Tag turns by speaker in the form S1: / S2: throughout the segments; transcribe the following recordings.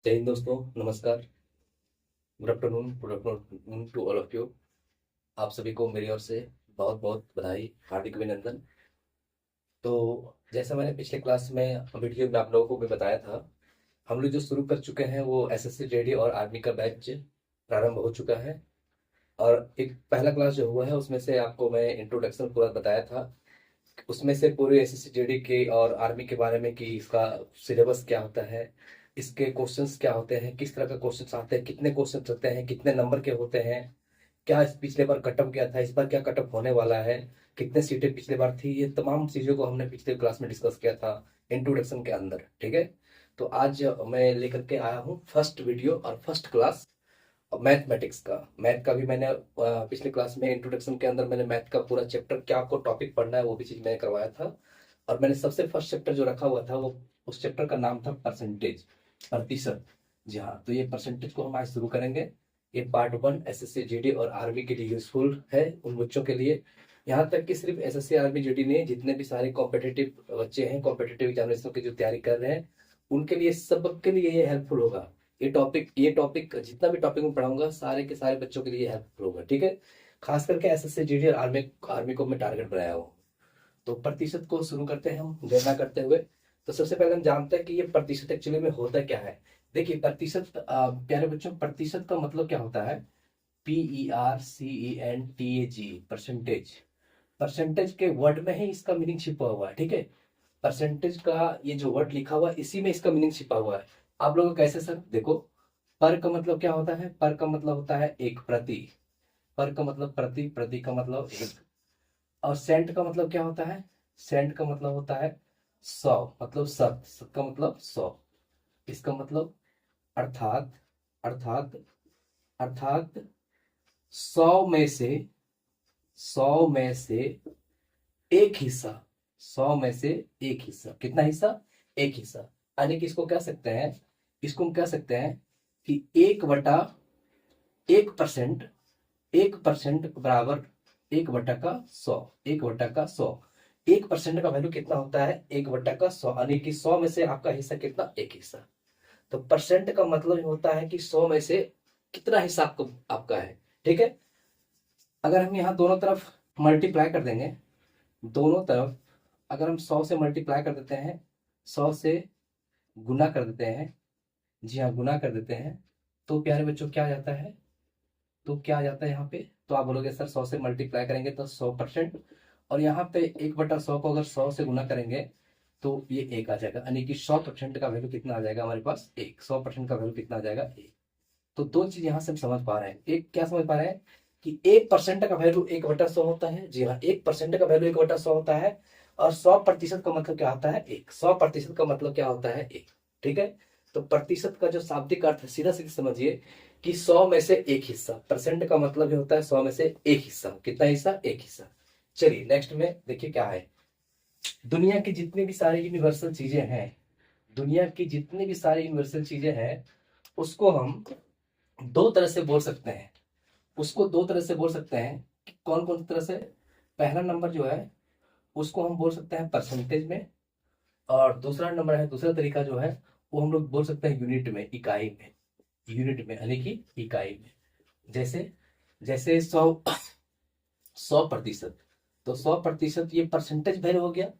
S1: जय हिंद दोस्तों, नमस्कार। Good afternoon to all of you. आप सभी को मेरी ओर से बहुत बहुत बधाई, हार्दिक अभिनंदन। तो जैसा मैंने पिछले क्लास में वीडियो में आप लोगों को भी बताया था, हम लोग जो शुरू कर चुके हैं वो एसएससी जेडी और आर्मी का बैच प्रारंभ हो चुका है। और एक पहला क्लास जो हुआ है उसमें से आपको मैं इंट्रोडक्शन पूरा बताया था। उसमें से पूरे एसएससी जेडी के और आर्मी के बारे में कि इसका सिलेबस क्या होता है, इसके क्वेश्चंस क्या होते हैं, किस तरह का क्वेश्चंस आते हैं, कितने क्वेश्चंस होते हैं, कितने नंबर के होते हैं, क्या इस पिछले बार कटअप गया था, इस बार क्या कटअप होने वाला है, कितने सीटें पिछले बार थी, ये तमाम चीज़ों को हमने पिछले क्लास में डिस्कस किया था इंट्रोडक्शन के अंदर। ठीक है। तो आज मैं लेकर के आया हूँ फर्स्ट वीडियो और फर्स्ट क्लास मैथमेटिक्स का। मैथ का भी मैंने पिछले क्लास में इंट्रोडक्शन के अंदर मैंने मैथ का पूरा चैप्टर क्या आपको टॉपिक पढ़ना है वो भी चीज़ मैंने करवाया था। और मैंने सबसे फर्स्ट चैप्टर जो रखा हुआ था वो उस चैप्टर का नाम था परसेंटेज, प्रतिशत। जी हाँ, तो ये परसेंटेज को हम आज शुरू करेंगे। ये पार्ट 1 एसएससी जीडी और आर्मी के लिए यूजफुल है उन बच्चों के लिए। यहाँ तक कि सिर्फ एसएससी आर्मी जीडी नहीं, जितने भी सारे कॉम्पिटिटिव बच्चे हैं, कॉम्पिटिटिव एग्जामिनेशन की जो तैयारी कर रहे हैं, उनके लिए सबके लिए ये हेल्पफुल होगा। ये टॉपिक जितना भी टॉपिक मैं पढ़ाऊंगा सारे के सारे बच्चों के लिए हेल्पफुल होगा। ठीक है। खास करके एसएससी जीडी और आर्मी आर्मी को मैं टारगेट बनाया हूँ। तो प्रतिशत को शुरू करते हैं हम गणना करते हुए। तो सबसे पहले हम जानते हैं कि ये प्रतिशत एक्चुअली में होता क्या है। देखिए प्रतिशत, प्यारे बच्चों, प्रतिशत का मतलब क्या होता है। PERCENTAG, percentage. परसेंटेज के वर्ड में ही इसका मीनिंग छिपा हुआ है। ठीक है। परसेंटेज का ये जो वर्ड लिखा हुआ है इसी में इसका मीनिंग छिपा हुआ है। आप लोगों को कैसे सर देखो, पर का मतलब क्या होता है। पर का मतलब होता है एक, प्रति। पर का मतलब प्रति, प्रति का मतलब एक। और सेंट का मतलब क्या होता है। सेंट का मतलब होता है 100, मतलब शत। शत का मतलब 100। इसका मतलब अर्थात अर्थात अर्थात 100 में से, 100 में से एक हिस्सा। 100 में से एक हिस्सा, कितना हिस्सा, एक हिस्सा। यानी कि इसको कह सकते हैं, इसको हम कह सकते हैं कि 1/1%, 1% बराबर 1/100, 1/100। 1% का वैल्यू कितना होता है, 1/100, यानी कि 100 में से आपका हिस्सा कितना, एक हिस्सा। तो परसेंट का मतलब होता है कि 100 में से कितना हिस्सा आपको आपका है। ठीक है। अगर हम यहाँ दोनों तरफ मल्टीप्लाई कर देंगे, दोनों तरफ अगर हम 100 से मल्टीप्लाई कर देते हैं, 100 से गुना कर देते हैं, जी हाँ गुना कर देते हैं, तो प्यारे बच्चों क्या आ जाता है, तो क्या आ जाता है यहाँ पे। तो आप बोलोगे सर 100 से मल्टीप्लाई करेंगे तो 100%, और यहाँ पे 1/100 को अगर 100 से गुना करेंगे तो ये एक आ जाएगा, यानी कि 100% का वैल्यू कितना आ जाएगा हमारे पास, एक। 100% का वैल्यू कितना आ जाएगा, एक। तो दो चीज यहाँ से हम समझ पा रहे हैं। एक क्या समझ पा रहे हैं कि 1% का वैल्यू 1/100 होता है। जी हाँ, 1% का वैल्यू 1/100 होता है। और 100% का मतलब क्या होता है, एक। 100% का मतलब क्या होता है, एक। ठीक है। तो प्रतिशत का जो शाब्दिक अर्थ है सीधा सीधा समझिए कि 100 में से एक हिस्सा। परसेंट का मतलब ही होता है 100 में से एक हिस्सा। कितना हिस्सा, एक हिस्सा। चलिए नेक्स्ट में देखिए क्या है। दुनिया की जितनी भी सारी यूनिवर्सल चीजें हैं, दुनिया की जितनी भी सारी यूनिवर्सल चीजें हैं, उसको हम दो तरह से बोल सकते हैं। उसको दो तरह से बोल सकते हैं। कौन कौन सी तरह से। पहला नंबर जो है उसको हम बोल सकते हैं परसेंटेज में। और दूसरा नंबर है, दूसरा तरीका जो है वो हम लोग बोल सकते हैं यूनिट में, इकाई में। यूनिट में यानी कि इकाई में। जैसे जैसे 100%। तो 100% ये परसेंटेज वैल्यू हो गया।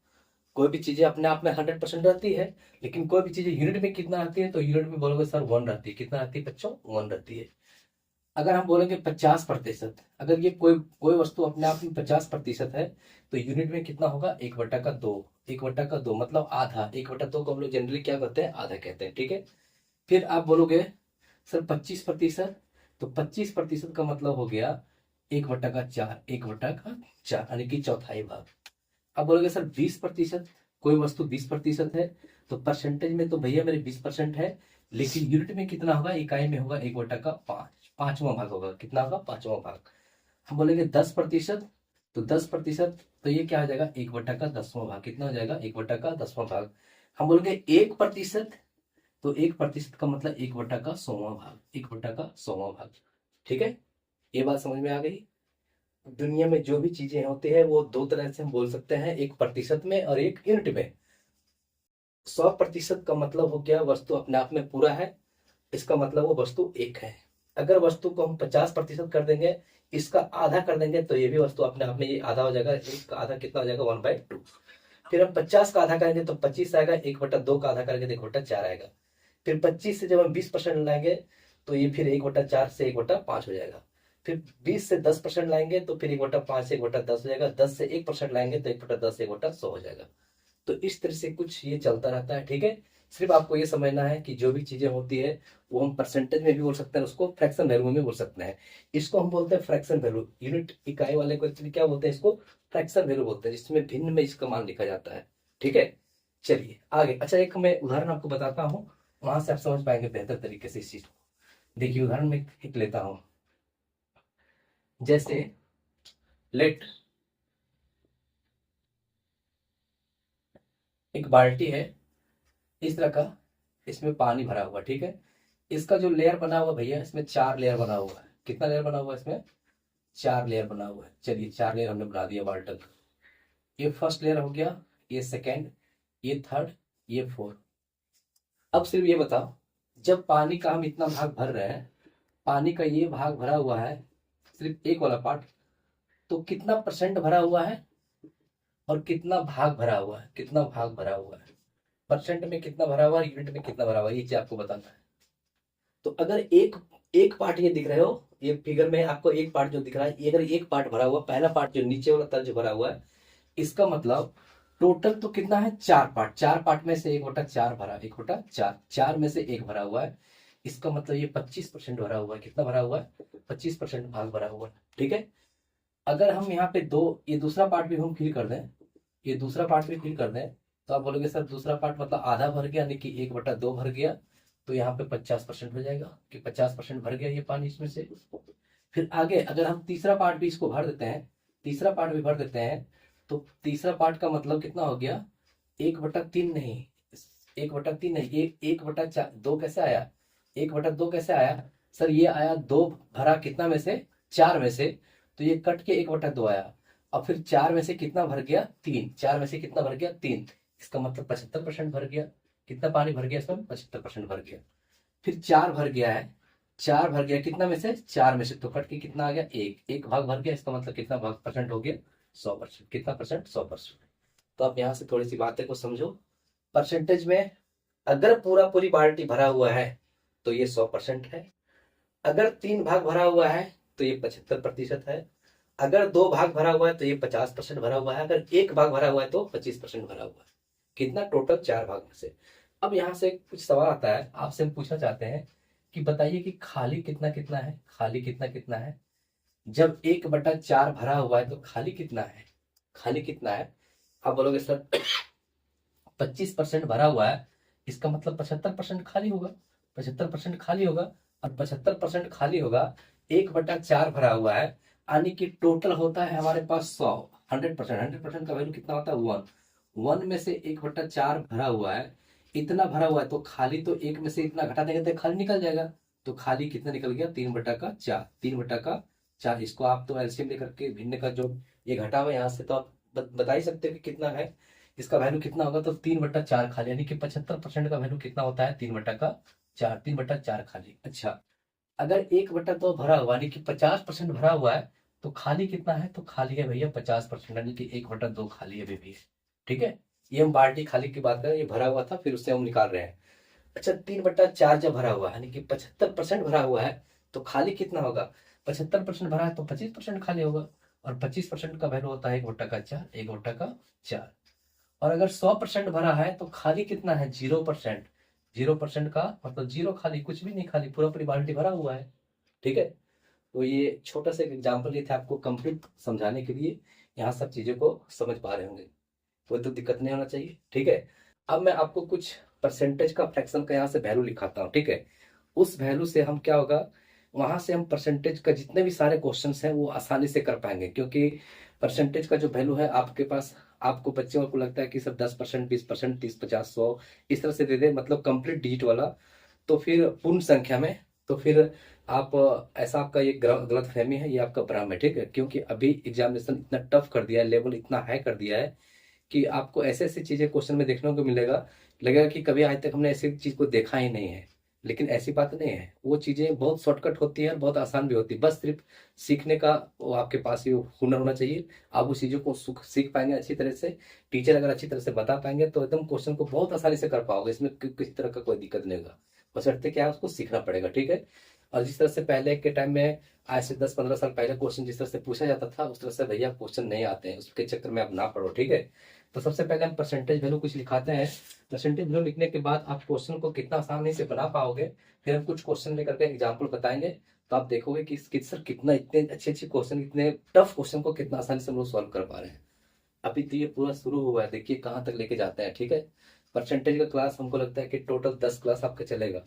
S1: कोई भी चीजें अपने आप में 100% रहती है, लेकिन कोई भी चीजें यूनिट में कितना आती है, तो यूनिट में बोलोगे सर 1 रहती है। कितना आती है बच्चों, 1 रहती है। अगर हम बोलेंगे 50%, अगर ये कोई कोई वस्तु अपने आप में 50% है, तो यूनिट में कितना होगा, 1/2। 1/2 मतलब आधा। 1/2 को हम लोग जनरली क्या कहते हैं, आधा कहते हैं। ठीक है। फिर आप बोलोगे सर 25%, तो 25% का मतलब हो गया 1/4, 1/4 यानी कि चौथाई भाग। अब बोलोगे सर 20%, कोई वस्तु 20% है, तो परसेंटेज में तो भैया मेरे 20% है, लेकिन यूनिट में कितना होगा, इकाई में होगा 1/5, पांचवा भाग होगा। कितना होगा, पांचवा भाग। हम बोलेंगे 10%, तो 10%, तो ये क्या आ जाएगा, 1/10वां भाग। कितना हो जाएगा, 1/10वां भाग। हम बोलेंगे 1%, तो 1% का मतलब 1/100वां भाग, 1/100वां भाग। ठीक है। ये बात समझ में आ गई। दुनिया में जो भी चीजें होती है वो दो तरह से हम बोल सकते हैं, एक प्रतिशत में और एक यूनिट में। 100% का मतलब हो गया वस्तु अपने आप में पूरा है, इसका मतलब वो वस्तु एक है। अगर वस्तु को हम 50% कर देंगे, इसका आधा कर देंगे, तो ये भी वस्तु अपने आप में ये आधा हो जाएगा। एक का आधा कितना हो जाएगा? 1/2। फिर हम 50 का आधा करेंगे तो 25 आएगा, 1/2 का आधा करेंगे तो 1/4 आएगा। फिर 25 से जब हम 20% लाएंगे तो ये फिर 1/4 से 1/5 हो जाएगा। फिर 20 से 10% लाएंगे तो फिर 1/5 से 1/10 हो जाएगा। 10 से 1% लाएंगे तो 1/10 से 1/100 हो जाएगा। तो इस तरह से कुछ ये चलता रहता है, ठीक है। सिर्फ आपको ये समझना है कि जो भी चीजें होती है वो हम परसेंटेज में भी बोल सकते हैं, उसको फ्रैक्शन वैल्यू में भी बोल सकते हैं। इसको हम बोलते हैं फ्रैक्शन वैल्यू। यूनिट इकाई वाले को एक्चुअली क्या बोलते हैं? इसको फ्रैक्शन वैल्यू बोलते हैं, जिसमें भिन्न में इसका मान लिखा जाता है, ठीक है। चलिए आगे। अच्छा, एक मैं उदाहरण आपको बताता हूँ, वहां से आप समझ पाएंगे बेहतर तरीके से इस चीज को। देखिए उदाहरण में एक लेता हूं, जैसे लेट एक बाल्टी है इस तरह का, इसमें पानी भरा हुआ, ठीक है। इसका जो लेयर बना हुआ भैया, इसमें 4 लेयर बना हुआ है। कितना लेयर बना हुआ है इसमें? 4 लेयर बना हुआ है। चलिए 4 लेयर हमने बना दिया बाल्टी का। ये फर्स्ट लेयर हो गया, ये सेकेंड, ये थर्ड, ये फोर्थ। अब सिर्फ ये बताओ, जब पानी का हम इतना भाग भर रहे हैं, पानी का ये भाग भरा हुआ है सिर्फ एक वाला पार्ट, तो कितना परसेंट भरा हुआ है और कितना भाग भरा हुआ है? कितना भाग भरा हुआ है, परसेंट में कितना भरा हुआ है, यूनिट में कितना भरा हुआ है, ये चीज आपको बताना है। तो अगर एक एक पार्ट ये दिख रहे हो, ये फिगर में आपको एक पार्ट जो दिख रहा है, ये अगर एक पार्ट भरा हुआ, पहला पार्ट जो नीचे वाला तल जो भरा हुआ है, इसका मतलब टोटल तो कितना है? 4 पार्ट। 4 पार्ट में से 1/4 भरा, 1/4, 4 में से एक भरा हुआ है। इसका मतलब ये 25% भरा हुआ है। कितना भरा हुआ है? 25% भाग भरा हुआ है, ठीक है। अगर हम यहाँ पे दो, ये दूसरा पार्ट भी हम फिल कर दें, ये दूसरा पार्ट भी फिल कर दें, तो आप बोलोगे सर दूसरा पार्ट मतलब आधा भर गया, यानी कि 1/2 भर गया, तो यहाँ पे 50% हो जाएगा कि 50% भर गया ये पानी इसमें से। फिर आगे अगर हम तीसरा पार्ट भी इसको भर देते हैं, तीसरा पार्ट भी भर देते हैं, तो तीसरा पार्ट का मतलब कितना हो गया? 1/3 नहीं, 1/3 नहीं, ये 1/2 कैसे आया? 1/2 कैसे आया सर? ये आया दो भरा कितना में से? 4 में से, तो ये कट के 1/2 आया। और फिर 4 में से कितना भर गया? 3। 4 में से कितना भर गया? 3। इसका मतलब 75% भर गया। कितना पानी भर गया इसमें? 75% भर गया। फिर 4 भर गया है, 4 भर गया कितना में से? 4 में से, तो कट के कितना आ गया? एक भाग भर गया। इसका मतलब कितना भाग परसेंट हो गया? 100%। कितना परसेंट? 100%। तो आप यहाँ से थोड़ी सी बातें को समझो। परसेंटेज में अगर पूरा पूरी बाल्टी भरा हुआ है तो ये 100% है। अगर 3 भाग भरा हुआ है तो ये 75% है। अगर 2 भाग भरा हुआ है तो ये 50% भरा हुआ है। अगर 1 भाग भरा हुआ है तो 25% भरा हुआ है। कितना? टोटल 4 भाग में से। अब यहाँ से कुछ सवाल आता है, आपसे हम पूछना चाहते हैं कि बताइए कि खाली कितना कितना है? खाली कितना कितना है? जब 1/4 भरा हुआ है तो खाली कितना है? खाली कितना है? आप बोलोगे सर 25% भरा हुआ है, इसका मतलब 75% खाली होगा। 75% खाली होगा, और 75% खाली होगा, 1/4 भरा हुआ है, यानी कि टोटल होता है हमारे पास 100। 100%, 100% का वैल्यू कितना होता है? 1। 1 में से 1/4 भरा हुआ है, इतना भरा हुआ है, तो खाली तो एक में से इतना घटा देंगे तो खाली निकल जाएगा। तो खाली कितना निकल गया? 3/4। 3/4। इसको आप तो एलसीएम लेकर के भिन्न का जो ये घटा हुआ है यहाँ से, तो आप बता ही सकते हो कि कितना है, इसका वैल्यू कितना होगा। तो 3/4 खाली, यानी कि 75% का वैल्यू कितना होता है? 3/4। 3/4 खाली। अच्छा, अगर 1/2 भरा हुआ, यानी कि 50% भरा हुआ है, तो खाली कितना है? तो खाली है भैया 50%, यानी कि 1/2 खाली है अभी भी, ठीक है। ये हम बाल्टी खाली की बात करें, ये भरा हुआ था, फिर उससे हम निकाल रहे हैं। अच्छा, 3/4 जब भरा हुआ है, यानी कि 75% भरा हुआ है, तो खाली कितना होगा? 75% भरा है तो 25% खाली होगा, और 25% का वैल्यू होता है 1/4। 1/4। और अगर 100% भरा है तो खाली कितना है? 0%। 0% का मतलब जीरो खाली, कुछ भी नहीं खाली, पूरा पूरी बाल्टी भरा हुआ है, ठीक है। तो ये छोटा सा एक एग्जाम्पल ये था आपको कंप्लीट समझाने के लिए। यहाँ सब चीजों को समझ पा रहे होंगे, कोई तो दिक्कत नहीं होना चाहिए, ठीक है। अब मैं आपको कुछ परसेंटेज का फ्रैक्शन का यहाँ से वैल्यू लिखाता हूँ, ठीक है। उस वैल्यू से हम क्या होगा, वहां से हम परसेंटेज का जितने भी सारे क्वेश्चंस हैं वो आसानी से कर पाएंगे, क्योंकि परसेंटेज का जो वैल्यू है आपके पास, आपको बच्चों को लगता है कि सब 10%, 20%, 30, 50, 100 इस तरह से दे दे, मतलब कंप्लीट डिजिट वाला, तो फिर पूर्ण संख्या में, तो फिर आप ऐसा आपका ये गलत फहमी है, ये आपका भ्रम है, ठीक है। क्योंकि अभी एग्जामिनेशन इतना टफ कर दिया है, लेवल इतना हाई कर दिया है कि आपको ऐसे ऐसी चीजें क्वेश्चन में देखने को मिलेगा, लगेगा कि कभी आज तक हमने ऐसी चीज को देखा ही नहीं है। लेकिन ऐसी बात नहीं है, वो चीजें बहुत शॉर्टकट होती है और बहुत आसान भी होती है, बस सिर्फ सीखने का वो आपके पास ही हुनर होना चाहिए। आप उस चीजों को सीख पाएंगे अच्छी तरह से। टीचर अगर अच्छी तरह से बता पाएंगे तो एकदम क्वेश्चन को बहुत आसानी से कर पाओगे, इसमें किसी तरह का कोई दिक्कत नहीं होगा। बशर्ते क्या है, उसको सीखना पड़ेगा, ठीक है। और जिस तरह से पहले के टाइम में, आज से 10-15 साल पहले क्वेश्चन जिस तरह से पूछा जाता था, उस तरह से भैया क्वेश्चन नहीं आते हैं, उसके चक्कर में आप ना पढ़ो, ठीक है। तो सबसे पहले हम परसेंटेज वैल्यू कुछ लिखाते हैं। परसेंटेज वैल्यू लिखने के बाद आप क्वेश्चन को कितना आसानी से बना पाओगे, फिर हम कुछ क्वेश्चन लेकर के एग्जाम्पल बताएंगे। तो आप देखोगे कि सर कितना इतने अच्छे अच्छे क्वेश्चन, इतने टफ क्वेश्चन को कितना आसानी से हम लोग सॉल्व कर पा रहे हैं। अभी तो ये पूरा शुरू हुआ है, देखिए कहाँ तक लेके जाते हैं, ठीक है। परसेंटेज का क्लास हमको लगता है कि टोटल 10 क्लास आपका चलेगा,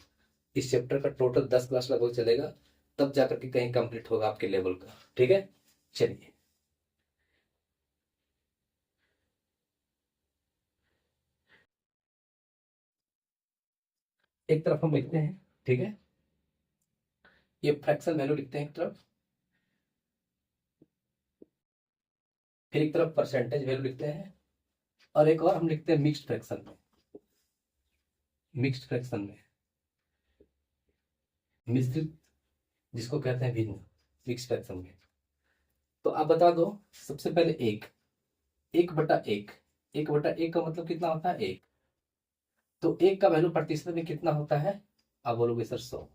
S1: इस चैप्टर का टोटल 10 क्लास लगभग चलेगा, तब जाकर के कहीं कंप्लीट होगा आपके लेवल का, ठीक है। चलिए, एक तरफ हम लिखते हैं, ठीक है, ये फ्रैक्शन वैल्यू लिखते हैं एक तरफ, फिर एक तरफ परसेंटेज वैल्यू लिखते हैं, और एक और हम लिखते हैं मिक्स्ड फ्रैक्शन में। मिक्स्ड फ्रैक्शन में मिश्रित, जिसको कहते हैं भिन्न, मिक्स फ्रैक्शन में। तो आप बता दो, सबसे पहले एक, 1/1, 1/1 का मतलब कितना होता है, एक। तो एक का वैल्यू प्रतिशत में कितना होता है, आप बोलोगे सर 100।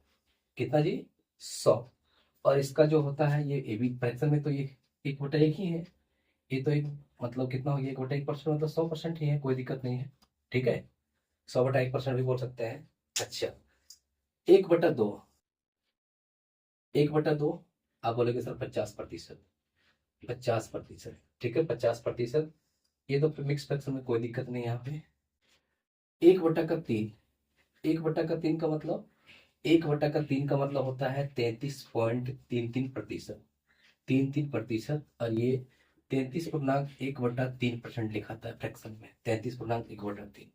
S1: कितना जी, 100। और इसका जो होता है ये भी फ्रैक्शन में, तो ये 1/1 ही है। ये तो एक, मतलब कितना हो गया, 1/1% मतलब 100% ही है, कोई दिक्कत नहीं है, ठीक है। 100/1% भी बोल सकते हैं। अच्छा, 1/2, 1/2, आप बोलोगे सर 50%, 50%, ठीक है, 50%। ये तो मिक्स फ्रैक्शन में कोई दिक्कत नहीं है यहाँ पे। 1/3, 1/3 का मतलब, 1/3 का मतलब होता है 33.33%, 33%। और ये 33.1/3% लिखाता है फ्रैक्शन में, 33.1/3।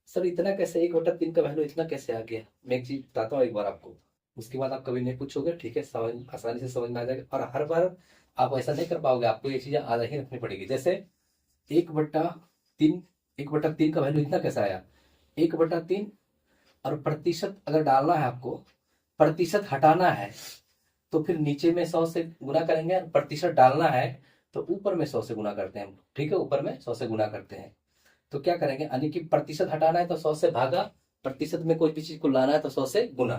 S1: सर इतना कैसे, 1/3 का वैल्यू इतना कैसे आ गया, मैं एक चीज बताता हूँ एक बार आपको, उसके बाद आप कभी नहीं पूछोगे, ठीक है, समझ आसानी से समझ में आ जाएगा। और हर बार आप ऐसा नहीं कर पाओगे, आपको ये चीजें आधा ही रखनी पड़ेगी। जैसे 1/3, 1/3 का वैल्यू इतना कैसे आया, 1/3, और प्रतिशत अगर डालना है आपको, प्रतिशत हटाना है, तो फिर नीचे में 100 से गुना करेंगे, और प्रतिशत डालना है तो ऊपर में 100 से गुना करते हैं हम, ठीक है, ऊपर में 100 से गुना करते हैं। तो क्या करेंगे, यानी कि प्रतिशत हटाना है तो 100 से भागा, प्रतिशत में कोई भी चीज को लाना है तो 100 से गुना।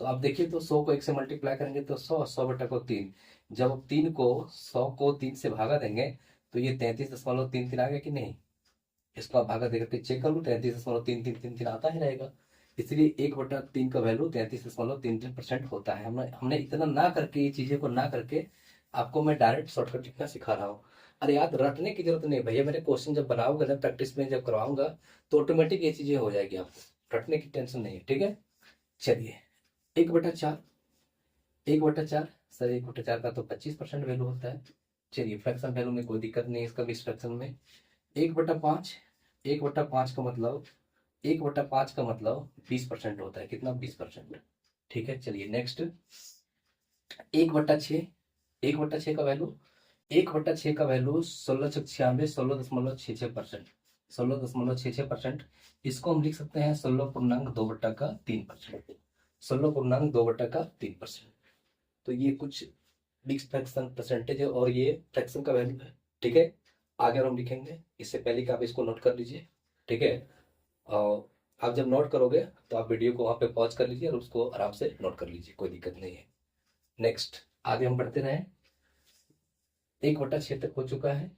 S1: तो आप देखिए, तो 100 को 1 से मल्टीप्लाई करेंगे तो 100, 100/3। जब आप 3 को, 100 को 3 से भागा देंगे तो ये 33.33 आ गया कि नहीं। इसको आप भागा देकर के चेक कर लो, 33.3333 आता ही रहेगा। इसलिए 1/3 का वैल्यू 33.33% होता है। हमने हमने इतना ना करके, ये चीजें को ना करके आपको मैं डायरेक्ट शॉर्टकट लिखना सिखा रहा हूँ। अरे याद रटने की जरूरत नहीं भैया, मेरे क्वेश्चन जब बनाओगे ना, प्रैक्टिस में जब करवाऊंगा, तो ऑटोमेटिक ये चीजें हो जाएगी, आपको रटने की टेंशन नहीं है, ठीक है। चलिए, 1/4, 1/4, सर 1/4 का तो 25% वैल्यू होता है। चलिए, फ्रैक्शन वैल्यू में कोई दिक्कत नहीं है, इसका भी फ्रैक्शन में 1/5, 1/5 का मतलब, 1/5 का मतलब 20% होता है, कितना, 20%, ठीक है। चलिए नेक्स्ट, 1/6, 1/6 का वैल्यू, 1/6 का वैल्यू 1696, 16.66%, 16.66%। इसको हम लिख सकते हैं 16.2/3%, 16.2/3%। तो ये कुछ मिक्स फ्रैक्शन परसेंटेज है, और ये फ्रैक्शन का वैल्यू है, ठीक है। आगे और हम लिखेंगे, इससे पहले कि आप इसको नोट कर लीजिए, ठीक है। और आप जब नोट करोगे तो आप वीडियो को वहाँ पे पॉज कर लीजिए और उसको आराम से नोट कर लीजिए, कोई दिक्कत नहीं है। नेक्स्ट, आगे हम बढ़ते रहे, 1/6 तक हो चुका है।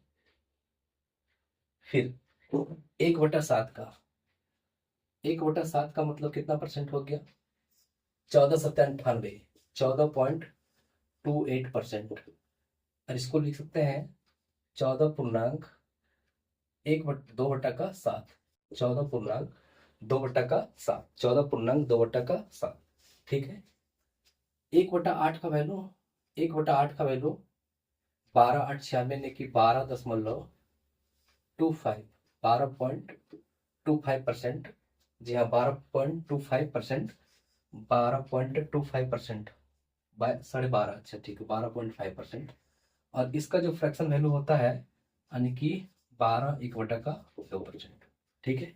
S1: फिर 1/7 का, 1/7 का मतलब कितना परसेंट हो गया, 14/98, 14.28%। और इसको लिख सकते हैं 14.2/7, 14.2/7, 14.2/7, ठीक है। 1/8 का वैल्यू, 1/8 का वैल्यू 12/896, यानी कि 12.25, 12.25%। जी हाँ, 12.25%, 12.25%, 12.5, अच्छा ठीक है, 12.5%। और इसका जो फ्रैक्शन वैल्यू होता है, यानी कि 12 1/2%, ठीक है।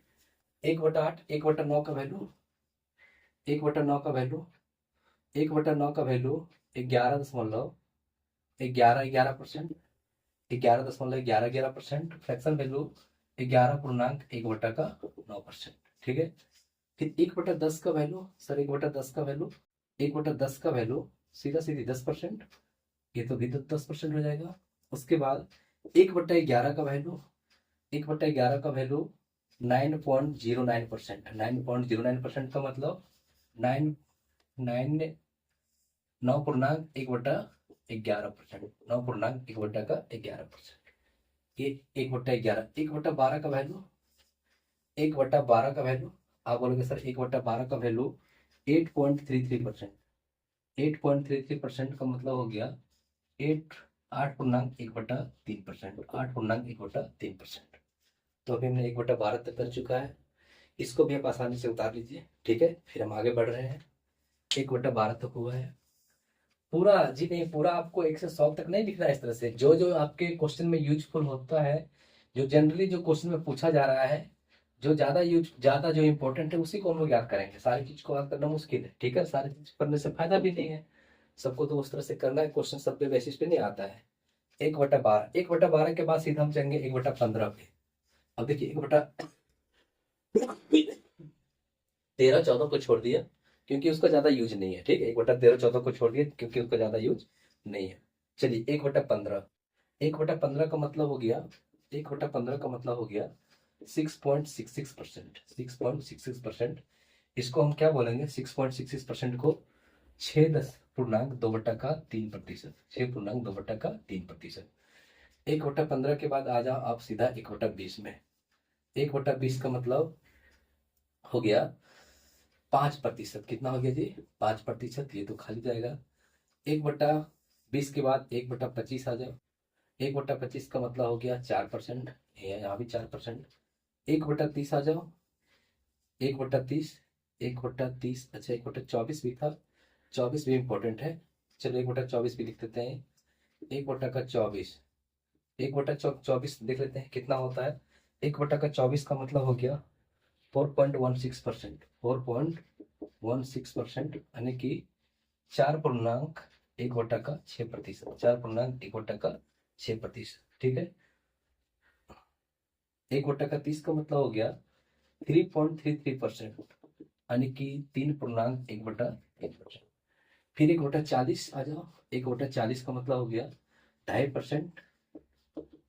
S1: 1/8, 1/9 का वैल्यू, 1/9 का वैल्यू 1/9 का वैल्यू 11.11%, 11.11%। Fraction value 11.1/9%। ठीक है। फिर 1/10 का वैल्यू, सर 1/10 का वैल्यू, 1/10 का वैल्यू सीधा सीधी 10%, ये तो भी 10% हो जाएगा। उसके बाद 1/11 का वैल्यू, 1/11 का वैल्यू 9.09%। 9.09% का मतलब 9 9 9.1/11%, 9.1/11%। ये 1/11, 1/12 का वैल्यू, 1/12 का वैल्यू आप बोलोगे सर 1/12 का वैल्यू 8.33%। 8.33% का मतलब हो गया 8.1/3%, 8.1/3%। तो अभी हमने 1/12 तक कर चुका है, इसको भी आप आसानी से उतार लीजिए। ठीक है, फिर हम आगे बढ़ रहे हैं। 1/12 तक हुआ है पूरा जी, नहीं पूरा आपको 1 से 100 तक नहीं लिखना है। इस तरह से जो जो आपके क्वेश्चन में यूजफुल होता है, जो जनरली जो क्वेश्चन में पूछा जा रहा है, जो ज्यादा जो इंपॉर्टेंट है, उसी को हम लोग याद करेंगे। सारी चीज को याद करना मुश्किल है। ठीक है, सारी चीज करने से फायदा भी नहीं है। सबको तो उस तरह से करना है, क्वेश्चन सब पे बेसिस पे नहीं आता है। 1/12, 1/12 के बाद सीधा हम जाएंगे 1/15 पे। अब देखिए 1/13-14 को छोड़ दिया क्योंकि उसका ज्यादा यूज नहीं है। ठीक है, 1/13-14 को छोड़ दिया क्योंकि उसका ज्यादा यूज नहीं है। चलिए 1/15, 1/15 का मतलब हो गया, 1/15 का मतलब हो गया 6.66%, 6.66%। इसको हम क्या बोलेंगे, 6.66% को 6.2/3%, 6.2/3%। 1/15 के बाद आ जाओ आप सीधा 1/20 में। 1/20 का मतलब हो गया 5%। कितना हो गया जी, 5%। ये तो खाली जाएगा। 1/20 के बाद 1/25 आ जाओ। 1/25 का मतलब हो गया 4%, यहाँ भी 4%। 1/30 आ जाओ, 1/30, 1/30, अच्छा 1/24 भी था, 24 भी इंपॉर्टेंट है। चलो 1/24 भी लिख देते हैं। 1/24, 1/24 देख लेते हैं कितना होता है। 1/24 का मतलब हो गया 4.16%, 4.16%, यानी कि 4.1/6%, 4.1/6%। ठीक है। 1/30 का मतलब हो गया 3.33%, यानी कि 3.1/1%। फिर 1/40 आ जाओ। 1/40 का मतलब हो गया 2.5%,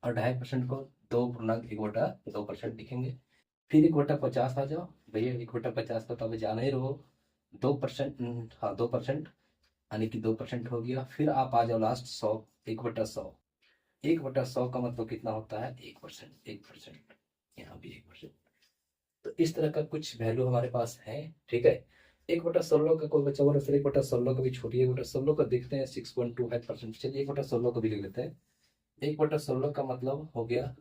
S1: और 2.5% को 2.1/2% लिखेंगे। फिर 1/50 आ जाओ भैया, 1/50 का तो अभी जाना ही रहो, 2%, हाँ 2%, यानी कि 2% हो गया। फिर आप आ जाओ लास्ट 100, 1/100, 1/100 का मतलब कितना होता है 1%, 1%, यहाँ भी 1%। तो इस तरह का कुछ वैल्यू हमारे पास है। ठीक है। 1/16 का कोई बच्चा बोला सर 1/16 का भी छोड़िए, 1/16 का देखते हैं 6.25%। चलिए 1/16 को भी लिख लेते हैं। 1/16 का मतलब हो गया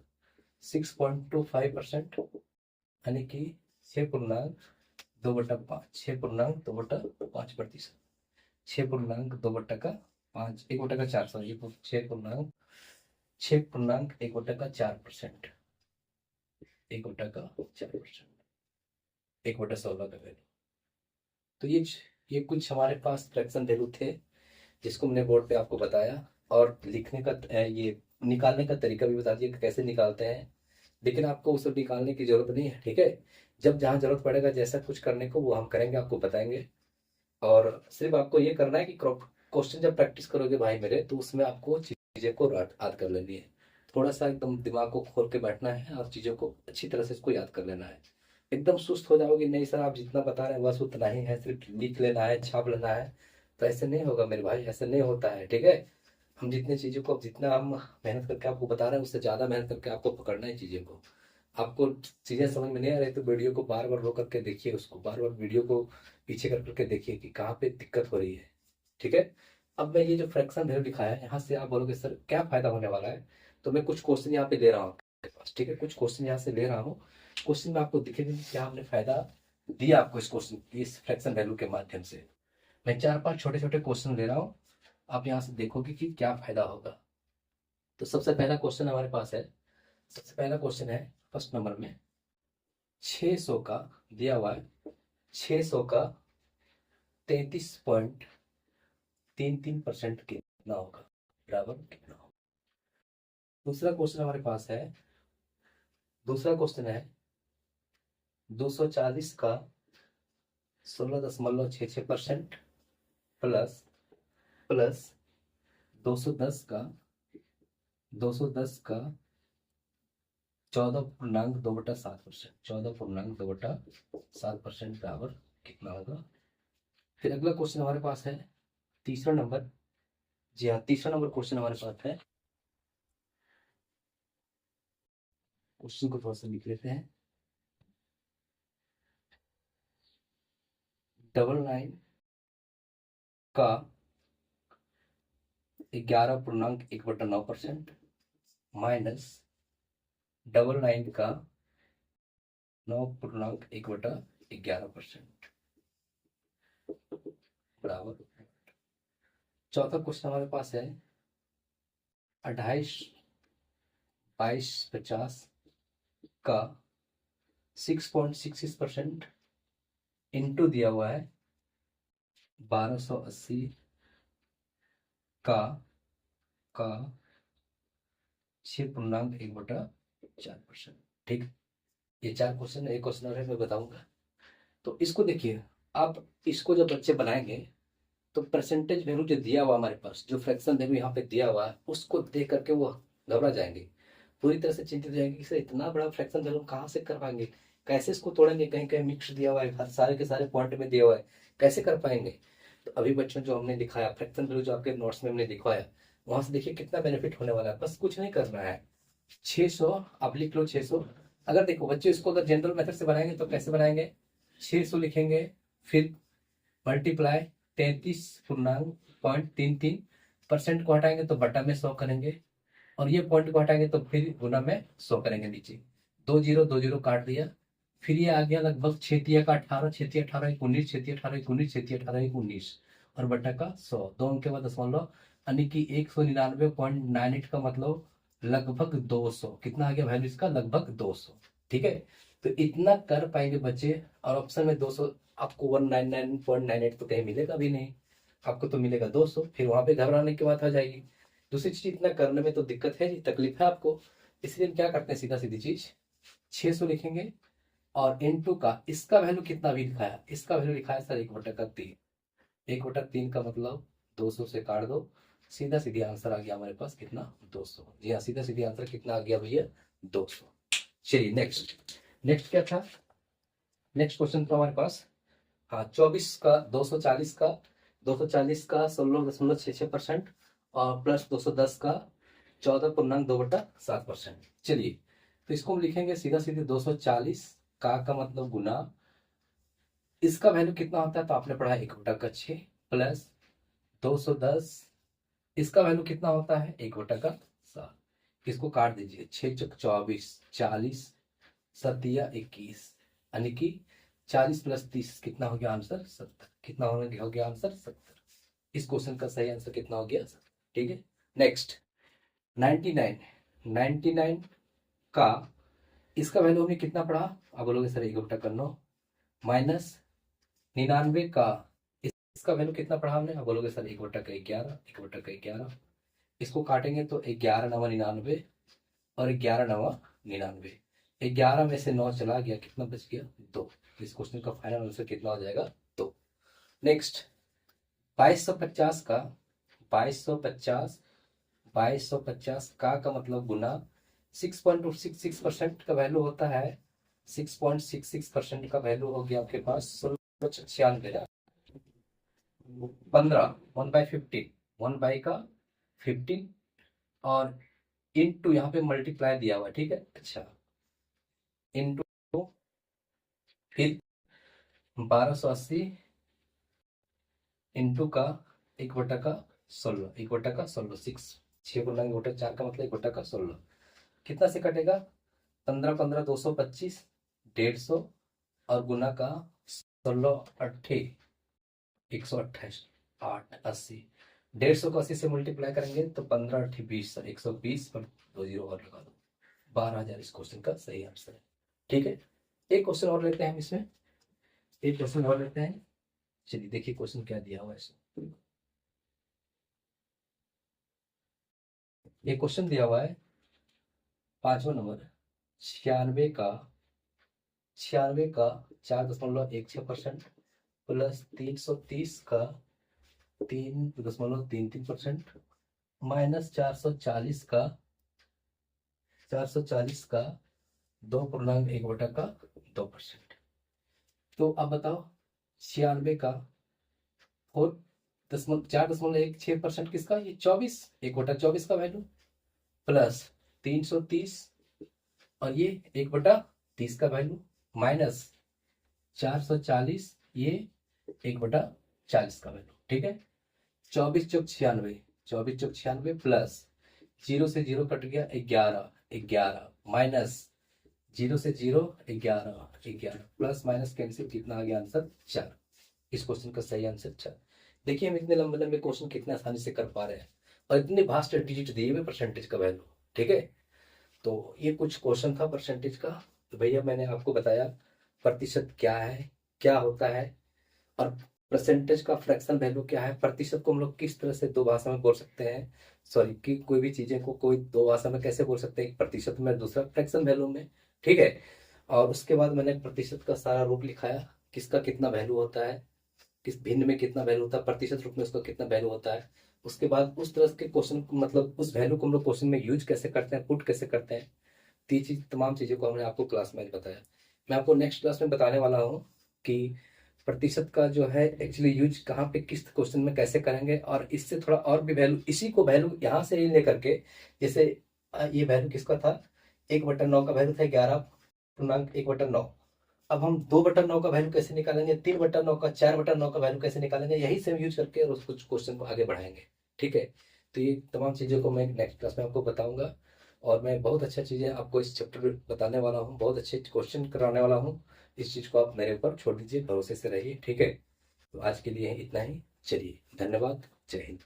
S1: 6.25%, यानी कि 6.2/5, 6.2/5%, 6.2/5, 1/4, सॉरी 6.1/4%, 1/4%, 1/16 का वैल्यू। तो ये कुछ हमारे पास फ्रैक्शन वैल्यू थे जिसको हमने बोर्ड पे आपको बताया, और लिखने का ये निकालने का तरीका भी बता दिया कि कैसे निकालते हैं। लेकिन आपको उसे निकालने की जरूरत नहीं है। ठीक है, जब जहाँ जरूरत पड़ेगा जैसा कुछ करने को वो हम करेंगे, आपको बताएंगे। और सिर्फ आपको ये करना है कि क्वेश्चन जब प्रैक्टिस करोगे भाई मेरे, तो उसमें आपको चीजें को याद कर लेनी है। थोड़ा सा एकदम दिमाग को खोल के बैठना है और चीजों को अच्छी तरह से इसको याद कर लेना है। एकदम सुस्त हो जाओगे, नहीं सर आप जितना बता रहे हैं बस उतना ही है, सिर्फ लिख लेना है, छाप लेना है, तो ऐसे नहीं होगा मेरे भाई, ऐसे नहीं होता है। ठीक है, हम जितने चीजों को, जितना हम मेहनत करके आपको बता रहे हैं, उससे ज्यादा मेहनत करके आपको पकड़ना है चीजें को। आपको चीजें समझ में नहीं आ रही तो वीडियो को बार बार रो करके देखिए, उसको बार बार वीडियो को पीछे कर करके देखिए कि कहाँ पे दिक्कत हो रही है। ठीक है। अब मैं ये जो फ्रैक्शन वैल्यू दिखाया है, यहाँ से आप बोलोगे सर क्या फायदा होने वाला है, तो मैं कुछ क्वेश्चन यहाँ पे दे रहा हूँ आपके पास। ठीक है, कुछ क्वेश्चन यहाँ से ले रहा हूँ, क्वेश्चन में आपको दिखेगा कि क्या हमने फायदा दिया आपको इस क्वेश्चन, इस फ्रैक्शन वैल्यू के माध्यम से। मैं 4-5 छोटे छोटे क्वेश्चन ले रहा हूँ, आप यहाँ से देखोगे कि क्या फायदा होगा। तो सबसे पहला क्वेश्चन हमारे पास है, सबसे पहला क्वेश्चन है फर्स्ट नंबर में, 600 का दिया हुआ है, 600 का 33.33% कितना होगा, बराबर कितना होगा। दूसरा क्वेश्चन हमारे पास है, दूसरा क्वेश्चन है 240 का 16.66% प्लस प्लस 210 का 14.2/7%, 14.2/7% बराबर कितना होगा। फिर अगला क्वेश्चन हमारे पास है तीसरा नंबर, जी हाँ तीसरा नंबर क्वेश्चन हमारे पास है। क्वेश्चन को थोड़ा सा लिख लेते हैं। 99 का 11.1/9% माइनस 99 का 9.1/11% बराबर। चौथा क्वेश्चन हमारे पास है 28 22 50 का 6.66% इंटू दिया हुआ है 1280 का 6.1/4%। ठीक, ये 4 क्वेश्चन, एक क्वेश्चन और है मैं बताऊंगा। तो इसको देखिए, आप इसको जब बच्चे बनाएंगे तो परसेंटेज वैल्यू जो दिया हुआ हमारे पास, जो फ्रैक्शन वैल्यू यहाँ पे दिया हुआ है, उसको देख करके वो घबरा जाएंगे, पूरी तरह से चिंतित हो जाएंगे कि सर इतना बड़ा फ्रैक्शन वैल्यू कहाँ से कर पाएंगे, कैसे इसको तोड़ेंगे, कहीं कहीं मिक्स दिया हुआ है, हर सारे के सारे पॉइंट में दिया हुआ है, कैसे कर पाएंगे। तो अभी बच्चों जो हमने दिखाया फ्रैक्शन वैल्यू, जो आपके नोट्स में हमने दिखाया, वहां से देखिए कितना बेनिफिट होने वाला है। बस कुछ नहीं करना है, 600 आप लिख लो 600। अगर देखो बच्चे इसको अगर जनरल मेथड से बनाएंगे तो कैसे बनाएंगे, 600 लिखेंगे, फिर मल्टीप्लाई 33.33% को हटाएंगे तो बटा में 100 करेंगे, और ये पॉइंट को हटाएंगे तो फिर गुना में 100 करेंगे। नीचे 2 0 काट दिया, फिर ये आ गया लगभग 6 का 18, 6 19, 6 19, 6 19 और बटा का 100, 2 अंक के बाद दशमलव, यानी कि 199.98 का मतलब लगभग 200। कितना आ गया वैल्यू इसका, लगभग 200। ठीक है, तो इतना कर पाएंगे बच्चे। और ऑप्शन में 200, आपको 199.98 तो कहीं मिलेगा भी नहीं, आपको तो मिलेगा 200। फिर वहां पे घबराने की बात आ जाएगी। दूसरी चीज, इतना करने में तो दिक्कत है जी, तकलीफ है आपको, इसलिए हम क्या करते हैं, सीधा सीधी चीज 600 लिखेंगे और इनटू का इसका वैल्यू कितना भी लिखा है, इसका वैल्यू लिखा है सर 1/3। 1/3 का मतलब 200 से काट दो, सीधा सीधी आंसर आ गया हमारे पास कितना, 200। जी हाँ, सीधा सीधी आंसर कितना आ गया भैया, 200। चलिए नेक्स्ट, नेक्स्ट क्या था, नेक्स्ट क्वेश्चन था हमारे पास, हाँ 24 का 240 का 16.66% और प्लस 210 का 14.2/7%। चलिए, तो इसको हम लिखेंगे सीधा सीधे 240 का मतलब गुना, इसका वैल्यू कितना होता है तो आपने पढ़ा 1/6 प्लस 210, इसका वैल्यू कितना होता है 1/7। इसको काट दीजिए, 6 चौक 24, 40 7 21, यानी कि 40 प्लस 30 कितना हो गया आंसर, 70। कितना हो गया आंसर, 70। इस क्वेश्चन का सही आंसर कितना हो गया, 70। ठीक है, नेक्स्ट 99 का इसका वैल्यू हमने कितना पढ़ा, आप बोलोगे सर 1/9 माइनस 99 का इसका वैल्यू कितना पढ़ा हमने, आप बोलोगे सर 1/11, 1/11। इसको काटेंगे तो 11 9 99 और 11 9 99, 11 में से 9 चला गया, कितना बच गया, 2। इस क्वेश्चन का फाइनल आंसर कितना हो जाएगा, 2। नेक्स्ट 2250 का 2250 का मतलब गुना 6.66% का वैल्यू होता है, 6.66% का वैल्यू हो गया आपके पास 96,000, 15 1/15, 1/15 और इंटू यहाँ पे मल्टीप्लाई दिया हुआ, ठीक है, अच्छा इंटू फिर 1280 इंटू का 1/16, 1/16, 6 का मतलब 1/16 कितना से कटेगा, 15 15 225, 150 और गुना का 16 8 128 880, 150 को 80 से मल्टीप्लाई करेंगे तो 15 8 20, 120 पर 2 जीरो और लगा दो, 12,000 इस क्वेश्चन का सही आंसर है। ठीक है, एक क्वेश्चन और लेते हैं हम इसमें, एक क्वेश्चन और लेते हैं। चलिए देखिए क्वेश्चन क्या दिया हुआ है इसमें। ये क्वेश्चन दिया हुआ है 5वां नंबर, 96 का 4.16% प्लस 330 का 3.33% माइनस 440 का 2.1/2%। तो अब बताओ 96 का 4.16% किसका, ये 24 का वैल्यू, प्लस 330 और ये 1/30 का वैल्यू, माइनस 440 ये 1/40 का वैल्यू। ठीक है, 24 चौक 96 प्लस 0 से 0 कट गया 11 माइनस 0 से 0 11 प्लस माइनस कैंसिल, कितना आ गया आंसर 4। इस क्वेश्चन का सही आंसर 4। देखिए हम इतने लंबे लंबे क्वेश्चन कितने आसानी से कर पा रहे हैं और इतने भास्ट डिजिट दिए हुए परसेंटेज का वैल्यू। ठीक है, तो ये कुछ क्वेश्चन था परसेंटेज का। तो भैया मैंने आपको बताया प्रतिशत क्या है, क्या होता है, और परसेंटेज का फ्रैक्शन वैल्यू क्या है, प्रतिशत को हम लोग किस तरह से दो भाषा में बोल सकते हैं, सॉरी कि कोई भी चीजें को कोई दो भाषा में कैसे बोल सकते हैं, एक प्रतिशत में दूसरा फ्रैक्शन वैल्यू में। ठीक है, और उसके बाद मैंने प्रतिशत का सारा रूप लिखाया, किसका कितना वैल्यू होता है, किस भिन्न में कितना वैल्यू होता है, प्रतिशत रूप में उसका कितना वैल्यू होता है। उसके बाद उस तरह के क्वेश्चन मतलब उस वैल्यू को हम लोग क्वेश्चन में यूज कैसे करते हैं, पुट कैसे करते हैं, तमाम चीज़ों को हमने आपको क्लास में बताया। मैं आपको नेक्स्ट क्लास में बताने वाला हूँ कि प्रतिशत का जो है एक्चुअली यूज कहाँ पे किस क्वेश्चन में कैसे करेंगे, और इससे थोड़ा और भी वैल्यू, इसी को वैल्यू यहाँ से ही लेकर के, जैसे ये वैल्यू किसका था, 1/9 का वैल्यू था 11.1/9। अब हम 2/9 का वैल्यू कैसे निकालेंगे, 3/9 का, 4/9 का वैल्यू कैसे निकालेंगे, यही सेम यूज करके और उस कुछ क्वेश्चन को आगे बढ़ाएंगे। ठीक है, तो ये तमाम चीज़ों को मैं नेक्स्ट क्लास में आपको बताऊंगा, और मैं बहुत अच्छा चीज़ें आपको इस चैप्टर में बताने वाला हूँ, बहुत अच्छे क्वेश्चन कराने वाला हूँ। इस चीज़ को आप मेरे ऊपर छोड़ दीजिए, भरोसे से रहिए। ठीक है, तो आज के लिए इतना ही। चलिए, धन्यवाद, जय हिंद।